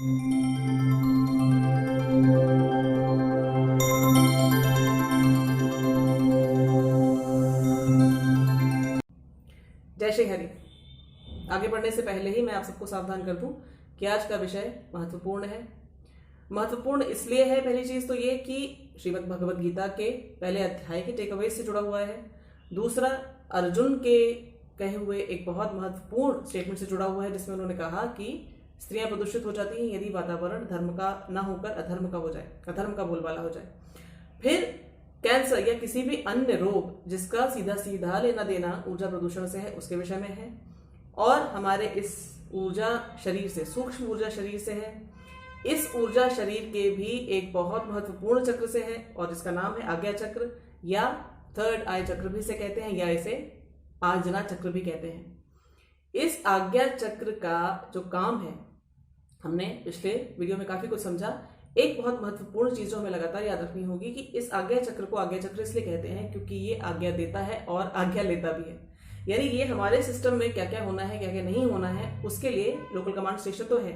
जय श्री हरि। आगे बढ़ने से पहले ही मैं आप सबको सावधान कर दूं कि आज का विषय महत्वपूर्ण है। महत्वपूर्ण इसलिए है, पहली चीज तो ये कि श्रीमद् भगवद गीता के पहले अध्याय के टेकअवे से जुड़ा हुआ है। दूसरा, अर्जुन के कहे हुए एक बहुत महत्वपूर्ण स्टेटमेंट से जुड़ा हुआ है, जिसमें उन्होंने कहा कि स्त्रियां प्रदूषित हो जाती हैं यदि वातावरण धर्म का न होकर अधर्म का हो जाए, अधर्म का बोलबाला हो जाए। फिर कैंसर या किसी भी अन्य रोग जिसका सीधा सीधा लेना देना ऊर्जा प्रदूषण से है, उसके विषय में है। और हमारे इस ऊर्जा शरीर से, सूक्ष्म ऊर्जा शरीर से है। इस ऊर्जा शरीर के भी एक बहुत महत्वपूर्ण चक्र से है और इसका नाम है आज्ञा चक्र या थर्ड आई चक्र भी इसे कहते हैं, या इसे आजना चक्र भी कहते हैं। इस आज्ञा चक्र का जो काम है, हमने पिछले वीडियो में काफी कुछ समझा। एक बहुत महत्वपूर्ण चीज जो हमें लगातार याद रखनी होगी कि इस आज्ञा चक्र को आज्ञा चक्र इसलिए कहते हैं क्योंकि ये आज्ञा देता है और आज्ञा लेता भी है। यानी ये हमारे सिस्टम में क्या क्या होना है, क्या क्या नहीं होना है, उसके लिए लोकल कमांड स्टेशन तो है।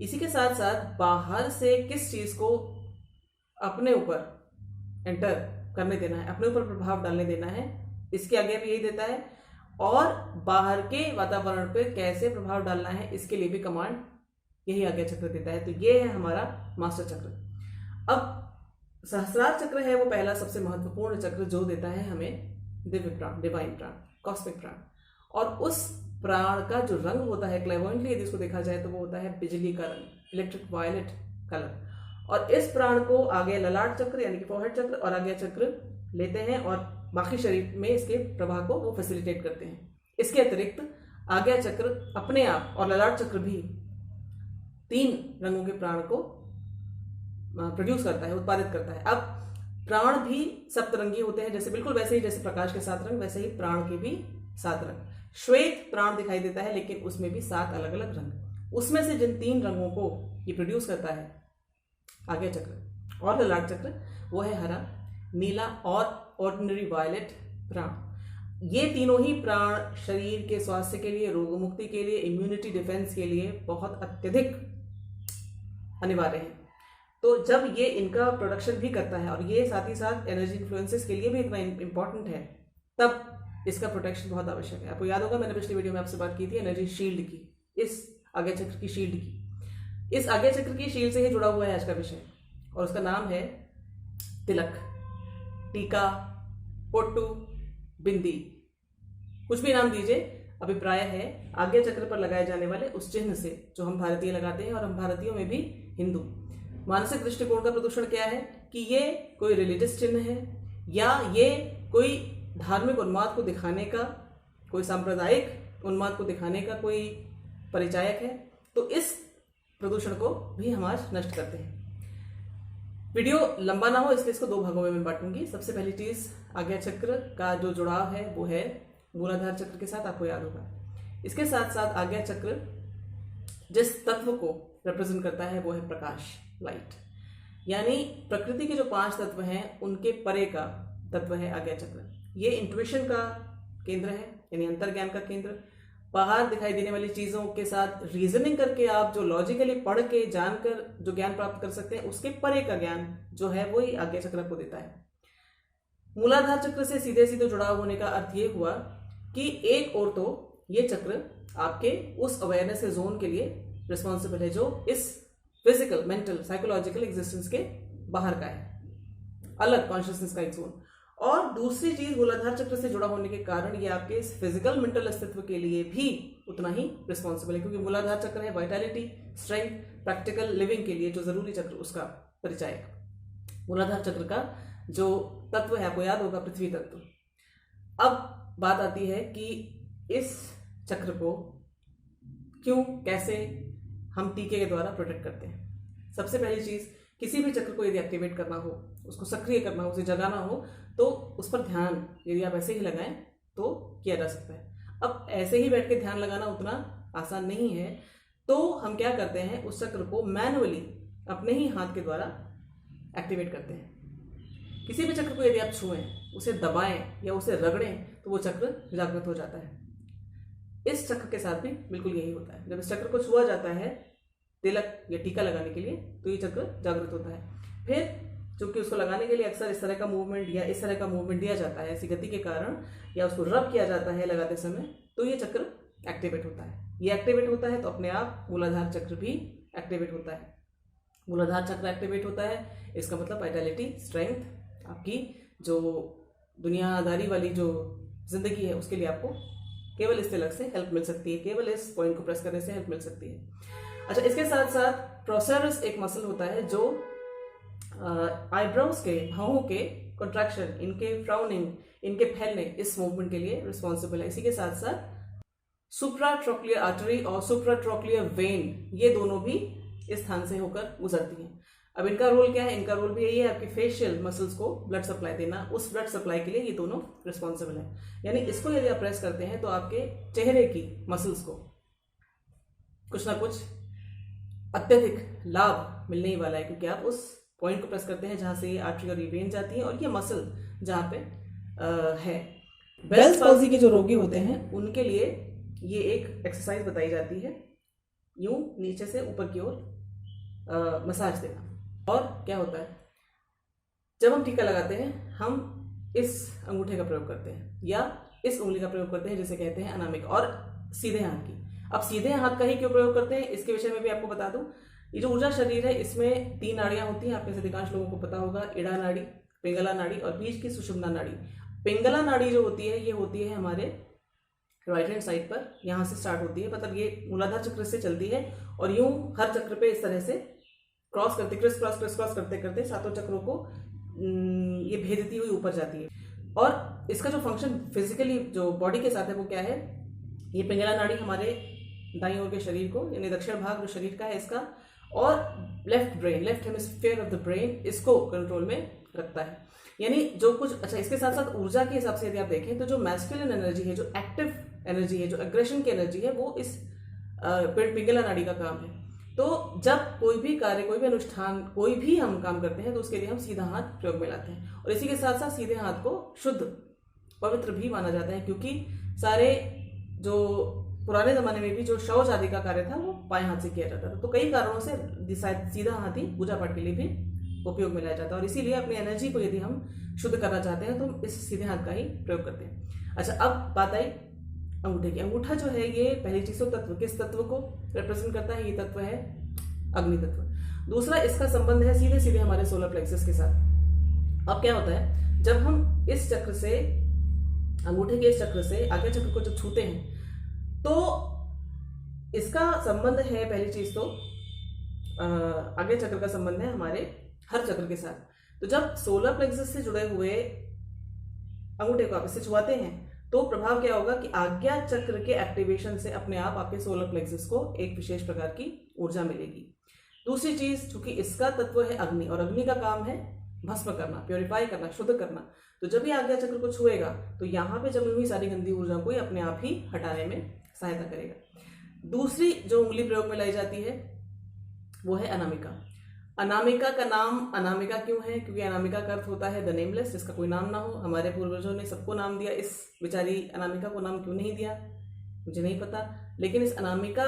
इसी के साथ साथ बाहर से किस चीज को अपने ऊपर एंटर करने देना है, अपने ऊपर प्रभाव डालने देना है, इसकी आज्ञा भी यही देता है। और बाहर के वातावरण पे कैसे प्रभाव डालना है, इसके लिए भी कमांड यही आज्ञा चक्र देता है। तो ये है हमारा मास्टर चक्र। अब सहस्रार चक्र है वो पहला सबसे महत्वपूर्ण चक्र जो देता है हमें दिव्य प्राण, डिवाइन प्राण, कॉस्मिक प्राण। और उस प्राण का जो रंग होता है, क्लेवोइंटली यदि इसको देखा जाए तो वो होता है बिजली का रंग, इलेक्ट्रिक वायलेट कलर। और इस प्राण को आगे ललाट चक्र यानी कि फोरहेड चक्र और आज्ञा चक्र लेते हैं और बाकी शरीर में इसके प्रवाह को वो फैसिलिटेट करते हैं। इसके अतिरिक्त आज्ञा चक्र अपने आप और ललाट चक्र भी 3 रंगों के प्राण को प्रोड्यूस करता है, उत्पादित करता है। अब प्राण भी सप्तरंगी होते हैं, जैसे बिल्कुल वैसे ही जैसे प्रकाश के 7 रंग, वैसे ही प्राण के भी 7 रंग। श्वेत प्राण दिखाई देता है लेकिन उसमें भी 7 अलग अलग रंग। उसमें से जिन 3 रंगों को ये प्रोड्यूस करता है आज्ञा चक्र और ललाट चक्र, वो है हरा, नीला और ऑर्डिनरी वायलेट प्राण। ये तीनों ही प्राण शरीर के स्वास्थ्य के लिए, रोग मुक्ति के लिए, इम्यूनिटी डिफेंस के लिए बहुत अत्यधिक अनिवार्य है। तो जब ये इनका प्रोडक्शन भी करता है और ये साथ ही साथ एनर्जी इन्फ्लुएंसेस के लिए भी इतना इंपॉर्टेंट है, तब इसका प्रोटेक्शन बहुत आवश्यक है। आपको याद होगा मैंने पिछली वीडियो में आपसे बात की थी एनर्जी शील्ड की, इस आज्ञा चक्र की शील्ड की। इस आज्ञा चक्र की शील्ड से ही जुड़ा हुआ है आज का विषय और उसका नाम है तिलक, टीका, पोट्टू, बिंदी, कुछ भी नाम दीजिए। अभिप्राय है आज्ञा चक्र पर लगाए जाने वाले उस चिन्ह से जो हम भारतीय लगाते हैं, और हम भारतीयों में भी हिंदू। मानसिक दृष्टिकोण का प्रदूषण क्या है कि ये कोई रिलीजियस चिन्ह है या ये कोई धार्मिक उन्माद को दिखाने का, कोई सांप्रदायिक उन्माद को दिखाने का कोई परिचायक है। तो इस प्रदूषण को भी हम आज नष्ट करते हैं। वीडियो लंबा ना हो इसलिए इसको 2 भागों में मैं बांटूंगी। सबसे पहली चीज, आज्ञा चक्र का जो जुड़ाव है वो है मूलाधार चक्र के साथ, आपको याद होगा। इसके साथ साथ आज्ञा चक्र जिस तत्व को रिप्रेजेंट करता है वो है प्रकाश, लाइट। यानी प्रकृति के जो 5 तत्व हैं उनके परे का तत्व है आज्ञा चक्र। ये इंट्यूशन का केंद्र है, यानी अंतर्ज्ञान का केंद्र। बाहर दिखाई देने वाली चीजों के साथ रीजनिंग करके आप जो लॉजिकली पढ़ के जानकर जो ज्ञान प्राप्त कर सकते हैं, उसके परे का ज्ञान जो है वही आज्ञा चक्र को देता है। मूलाधार चक्र से सीधे सीधे जुड़ाव होने का अर्थ ये हुआ कि एक और तो ये चक्र आपके उस अवेयरनेस के जोन के लिए रिस्पॉन्सिबल है जो इस फिजिकल, मेंटल, साइकोलॉजिकल एग्जिस्टेंस के बाहर का है, अलग कॉन्शियसनेस का एक जोन। और दूसरी चीज, मूलाधार चक्र से जुड़ा होने के कारण ये आपके इस फिजिकल मेंटल अस्तित्व के लिए भी उतना ही रिस्पॉन्सिबल है, क्योंकि मूलाधार चक्र है वाइटैलिटी, स्ट्रेंथ, प्रैक्टिकल लिविंग के लिए जो जरूरी चक्र, उसका परिचायक। मूलाधार चक्र का जो तत्व है आपको याद होगा, पृथ्वी तत्व। अब बात आती है कि इस चक्र को क्यों, कैसे हम टीके के द्वारा प्रोटेक्ट करते हैं। सबसे पहली चीज, किसी भी चक्र को यदि एक्टिवेट करना हो, उसको सक्रिय करना हो, उसे जगाना हो, तो उस पर ध्यान यदि आप ऐसे ही लगाएं तो किया जा सकता है। अब ऐसे ही बैठ के ध्यान लगाना उतना आसान नहीं है, तो हम क्या करते हैं, उस चक्र को मैनुअली अपने ही हाथ के द्वारा एक्टिवेट करते हैं। किसी भी चक्र को यदि आप छुएं, उसे दबाएं या उसे रगड़ें, तो वो चक्र जागृत हो जाता है। इस चक्र के साथ भी बिल्कुल यही होता है। जब इस चक्र को छुआ जाता है तिलक या टीका लगाने के लिए, तो ये चक्र जागृत होता है। फिर चूंकि उसको लगाने के लिए अक्सर इस तरह का मूवमेंट या इस तरह का मूवमेंट दिया जाता है ऐसी गति के कारण, या उसको रब किया जाता है लगाते समय, तो ये चक्र एक्टिवेट होता है। ये एक्टिवेट होता है तो अपने आप मूलाधार चक्र भी एक्टिवेट होता है। मूलाधार चक्र एक्टिवेट होता है, इसका मतलब वाइटैलिटी, स्ट्रेंथ, आपकी जो दुनियादारी वाली जो जिंदगी है उसके लिए आपको केवल इस तिलक से हेल्प मिल सकती है, केवल इस पॉइंट को प्रेस करने से हेल्प मिल सकती है। अच्छा, इसके साथ साथ प्रोसेरस एक मसल होता है जो आईब्रोज के भावों के कंट्रैक्शन, इनके फ्राउनिंग, इनके फैलने, इस मूवमेंट के लिए रिस्पॉन्सिबल है। इसी के साथ साथ सुप्राट्रोक्लियर आर्टरी और सुप्राट्रोक्लियर वेन, ये दोनों भी इस स्थान से होकर गुजरती हैं। अब इनका रोल क्या है? इनका रोल भी यही है आपकी फेशियल मसल्स को ब्लड सप्लाई देना। उस ब्लड सप्लाई के लिए ये दोनों रिस्पॉन्सिबल है। यानी इसको यदि आप प्रेस करते हैं तो आपके चेहरे की मसल्स को कुछ ना कुछ अत्यधिक लाभ मिलने ही वाला है, क्योंकि आप उस पॉइंट को प्रेस करते हैं जहां से ये आर्टरी और ये वेन जाती है, और ये मसल जहां पे है। बेल्स पॉल्जी के जो रोगी होते हैं उनके लिए ये एक एक्सरसाइज बताई जाती है, यूं नीचे से ऊपर की ओर मसाज देना। और क्या होता है, जब हम टीका लगाते हैं हम इस अंगूठे का प्रयोग करते हैं या इस उंगली का प्रयोग करते हैं जिसे कहते हैं अनामिक, और सीधे हाथ की। अब सीधे हाथ का ही क्यों प्रयोग करते हैं इसके विषय में भी आपको बता दूं। ये जो ऊर्जा शरीर है इसमें 3 नाड़ियां होती हैं, आप में से अधिकांश लोगों को पता होगा। इड़ा नाड़ी, पिंगला नाड़ी और बीच की सुषुम्ना नाड़ी। पिंगला नाड़ी जो होती है ये होती है हमारे राइट हैंड साइड पर, यहाँ से स्टार्ट होती है, मतलब ये मूलाधार चक्र से चलती है और यूं हर चक्र पे इस तरह से क्रॉस करते, क्रिस क्रॉस करते करते सातों चक्रों को ये भेदती हुई ऊपर जाती है। और इसका जो फंक्शन फिजिकली जो बॉडी के साथ है वो क्या है, ये पिंगला नाड़ी हमारे दाईं ओर के शरीर को, यानी दक्षिण भाग जो शरीर का है इसका, और left brain, left hemisphere of the brain, इसको कंट्रोल में रखता है। यानी जो कुछ, अच्छा इसके साथ साथ ऊर्जा के हिसाब से यदि आप देखें तो जो मैस्कुलिन एनर्जी है, जो एक्टिव एनर्जी है, जो एग्रेशन की एनर्जी है, वो इस पिंगला नाड़ी का काम है। तो जब कोई भी कार्य, कोई भी अनुष्ठान, कोई भी हम काम करते हैं तो उसके लिए हम सीधा हाथ प्रयोग में लाते हैं। और इसी के साथ साथ सीधे हाथ को शुद्ध, पवित्र भी माना जाता है, क्योंकि सारे जो पुराने जमाने में भी जो शौच आदि का कार्य था वो बाएं हाथ से किया जाता था। तो कई कारणों से सीधा हाथ ही पूजा पाठ के लिए भी उपयोग में लाया जाता है। और इसीलिए अपनी एनर्जी को यदि हम शुद्ध करना चाहते हैं तो हम इस सीधे हाथ का ही प्रयोग करते हैं। अच्छा, अब बात आई अंगूठे की। अंगूठा जो है ये पहली चीज तो तत्व, किस तत्व को रिप्रेजेंट करता है? ये तत्व है अग्नि तत्व। दूसरा, इसका संबंध है सीधे सीधे हमारे सोलर प्लेक्सस के साथ। अब क्या होता है, जब हम इस चक्र से, अंगूठे के इस चक्र से आज्ञा चक्र को जब छूते हैं तो इसका संबंध है, पहली चीज तो आज्ञा चक्र का संबंध है हमारे हर चक्र के साथ। तो जब सोलर प्लेक्सस से जुड़े हुए अंगूठे को आप इससे छुआते हैं तो प्रभाव क्या होगा कि आज्ञा चक्र के एक्टिवेशन से अपने आप आपके सोलर प्लेक्सस को एक विशेष प्रकार की ऊर्जा मिलेगी। दूसरी चीज, चूंकि इसका तत्व है अग्नि और अग्नि का काम है भस्म करना, प्योरीफाई करना, शुद्ध करना, तो जब ये आज्ञा चक्र को छुएगा तो यहाँ पे जमी हुई सारी गंदी ऊर्जा को ये अपने आप ही हटाने में सहायता करेगा। दूसरी जो उंगली प्रयोग में लाई जाती है वो है अनामिका। अनामिका का नाम अनामिका क्यों है? क्योंकि अनामिका का अर्थ होता है द नेमलेस, जिसका कोई नाम ना हो। हमारे पूर्वजों ने सबको नाम दिया, इस बेचारी अनामिका को नाम क्यों नहीं दिया मुझे नहीं पता। लेकिन इस अनामिका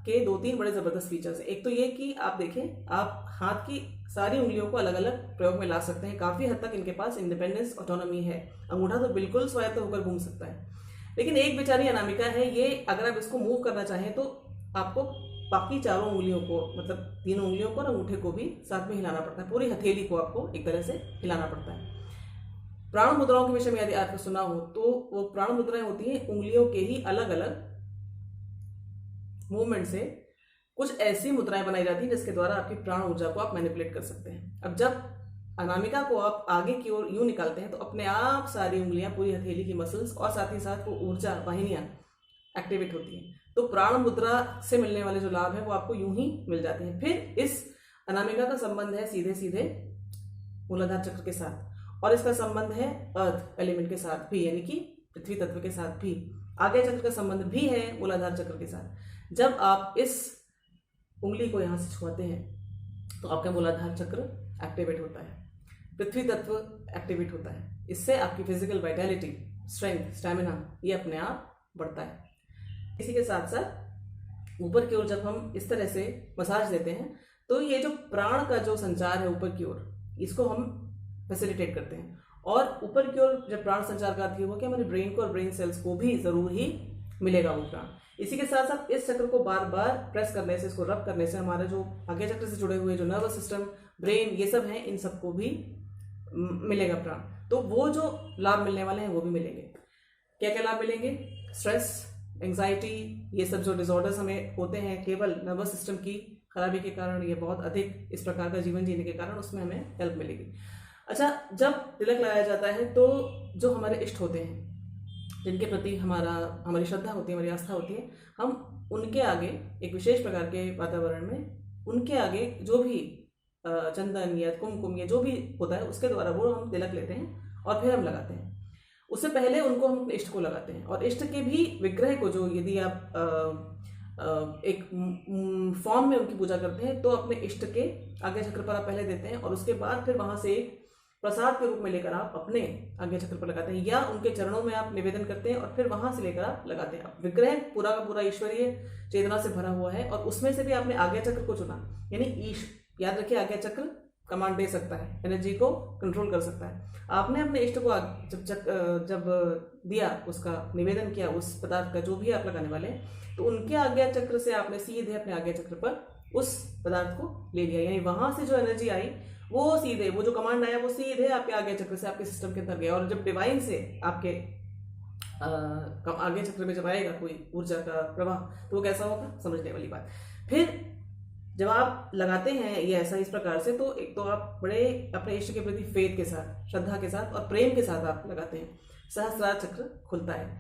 के 2-3 बड़े जबरदस्त फीचर्स हैं। एक तो ये कि आप देखें, आप हाथ की सारी उंगलियों को अलग अलग प्रयोग में ला सकते हैं। काफी हद तक इनके पास इंडिपेंडेंस, ऑटोनॉमी है। अंगूठा तो बिल्कुल स्वायत्त होकर घूम सकता है, लेकिन एक बेचारी अनामिका है, ये अगर आप इसको मूव करना चाहें तो आपको बाकी चारों उंगलियों को, मतलब 3 उंगलियों को और अंगूठे को भी साथ में हिलाना पड़ता है। पूरी हथेली को आपको एक तरह से हिलाना पड़ता है। प्राण मुद्राओं के विषय में यदि आपने सुना हो तो वो प्राण मुद्राएं होती हैं उंगलियों के ही अलग अलग मूवमेंट से कुछ ऐसी मुद्राएं बनाई जाती हैं जिसके द्वारा आपकी प्राण ऊर्जा को आप मैनिपुलेट कर सकते हैं। अब जब अनामिका को आप आगे की ओर यूं निकालते हैं तो अपने आप सारी उंगलियां, पूरी हथेली की मसल्स और साथ ही साथ वो ऊर्जा वाहिनियां एक्टिवेट होती हैं। तो प्राण मुद्रा से मिलने वाले जो लाभ है वो आपको यूं ही मिल जाते हैं। फिर इस अनामिका का संबंध है सीधे सीधे मूलाधार चक्र के साथ, और इसका संबंध है अर्थ एलिमेंट के साथ भी, यानी कि पृथ्वी तत्व के साथ भी। आज्ञा चक्र का संबंध भी है मूलाधार चक्र के साथ। जब आप इस उंगली को यहां से छुआते हैं तो आपका मूलाधार चक्र एक्टिवेट होता है, पृथ्वी तत्व एक्टिवेट होता है। इससे आपकी फिजिकल वाइटैलिटी, स्ट्रेंथ, स्टैमिना ये अपने आप बढ़ता है। इसी के साथ साथ ऊपर की ओर जब हम इस तरह से मसाज देते हैं तो ये जो प्राण का जो संचार है ऊपर की ओर, इसको हम फैसिलिटेट करते हैं। और ऊपर की ओर जब प्राण संचार का अर्थ हुआ कि हमारे ब्रेन को और ब्रेन सेल्स को भी जरूर ही मिलेगा वो प्राण। इसी के साथ साथ इस चक्र को बार बार प्रेस करने से, इसको रब करने से हमारा जो आज्ञा चक्र से जुड़े हुए जो नर्वस सिस्टम, ब्रेन, ये सब हैं, इन सबको भी मिलेगा प्राण। तो वो जो लाभ मिलने वाले हैं वो भी मिलेंगे। क्या क्या लाभ मिलेंगे? स्ट्रेस, एंजाइटी, ये सब जो डिसऑर्डर्स हमें होते हैं केवल नर्वस सिस्टम की खराबी के कारण, ये बहुत अधिक इस प्रकार का जीवन जीने के कारण, उसमें हमें हेल्प मिलेगी। अच्छा, जब तिलक लगाया जाता है तो जो हमारे इष्ट होते हैं, जिनके प्रति हमारी श्रद्धा होती है, हमारी आस्था होती है, हम उनके आगे एक विशेष प्रकार के वातावरण में उनके आगे जो भी चंदन या कुमकुम या जो भी होता है उसके द्वारा वो हम तिलक लेते हैं और फिर हम लगाते हैं। उससे पहले उनको हम अपने इष्ट को लगाते हैं, और इष्ट के भी विग्रह को, जो यदि आप एक फॉर्म में उनकी पूजा करते हैं तो अपने इष्ट के आज्ञा चक्र पर आप पहले देते हैं और उसके बाद फिर वहां से एक प्रसाद के रूप में लेकर आप अपने आज्ञा चक्र पर लगाते हैं, या उनके चरणों में आप निवेदन करते हैं और फिर वहां से लेकर आप लगाते हैं। विग्रह पूरा का पूरा ईश्वरीय चेतना से भरा हुआ है और उसमें से भी आपने आज्ञा चक्र को चुना, यानी याद रखिए, आज्ञा चक्र कमांड दे सकता है, एनर्जी को कंट्रोल कर सकता है। आपने अपने इष्ट को जब दिया, उसका निवेदन किया, उस पदार्थ का जो भी आप लगाने वाले हैं, तो उनके आज्ञा चक्र से आपने सीधे अपने आज्ञा चक्र पर उस पदार्थ को ले लिया, यानी वहां से जो एनर्जी आई वो सीधे, वो जो कमांड आया वो सीधे आपके आज्ञा चक्र से आपके सिस्टम के अंदर गया। और जब डिवाइन से आपके आज्ञा चक्र में जब आएगा कोई ऊर्जा का प्रवाह, तो वो कैसा होगा, समझने वाली बात। फिर जब आप लगाते हैं ये ऐसा इस प्रकार से, तो एक तो आप बड़े अपने इष्ट के प्रति फेथ के साथ, श्रद्धा के साथ और प्रेम के साथ आप लगाते हैं। सहस्रार चक्र खुलता है,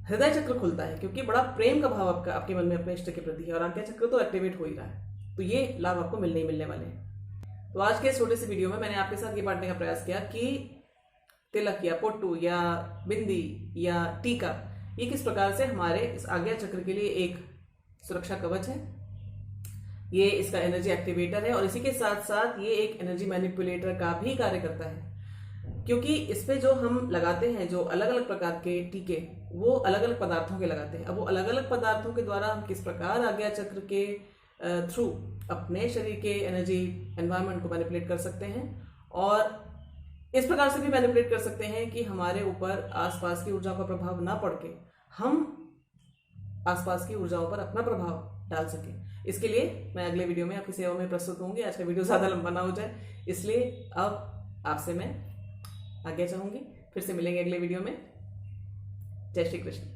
हृदय चक्र खुलता है, क्योंकि बड़ा प्रेम का भाव आपके मन में अपने इष्ट के प्रति है, और आज्ञा चक्र तो एक्टिवेट हो ही रहा है। तो ये लाभ आपको मिलने ही मिलने वाले हैं। तो आज के इस छोटे से वीडियो में मैंने आपके साथ ये बांटने का प्रयास किया कि तिलक या पोट्टू या बिंदी या टीका, ये किस प्रकार से हमारे इस आज्ञा चक्र के लिए एक सुरक्षा कवच है, ये इसका एनर्जी एक्टिवेटर है, और इसी के साथ साथ ये एक एनर्जी मैनिपुलेटर का भी कार्य करता है। क्योंकि इस पे जो हम लगाते हैं, जो अलग अलग प्रकार के टीके, वो अलग अलग पदार्थों के लगाते हैं। अब वो अलग अलग पदार्थों के द्वारा हम किस प्रकार आज्ञा चक्र के थ्रू अपने शरीर के एनर्जी एनवायरनमेंट को मैनिपुलेट कर सकते हैं, और इस प्रकार से भी मैनिपुलेट कर सकते हैं कि हमारे ऊपर आसपास की ऊर्जाओं का प्रभाव ना पड़ के हम आसपास की ऊर्जाओं पर अपना प्रभाव डाल सकें। इसके लिए मैं अगले वीडियो में आपकी सेवा में प्रस्तुत होंगी। आज का वीडियो ज़्यादा लंबा ना हो जाए, इसलिए अब आपसे मैं आज्ञा चाहूँगी। फिर से मिलेंगे अगले वीडियो में। जय श्री कृष्ण।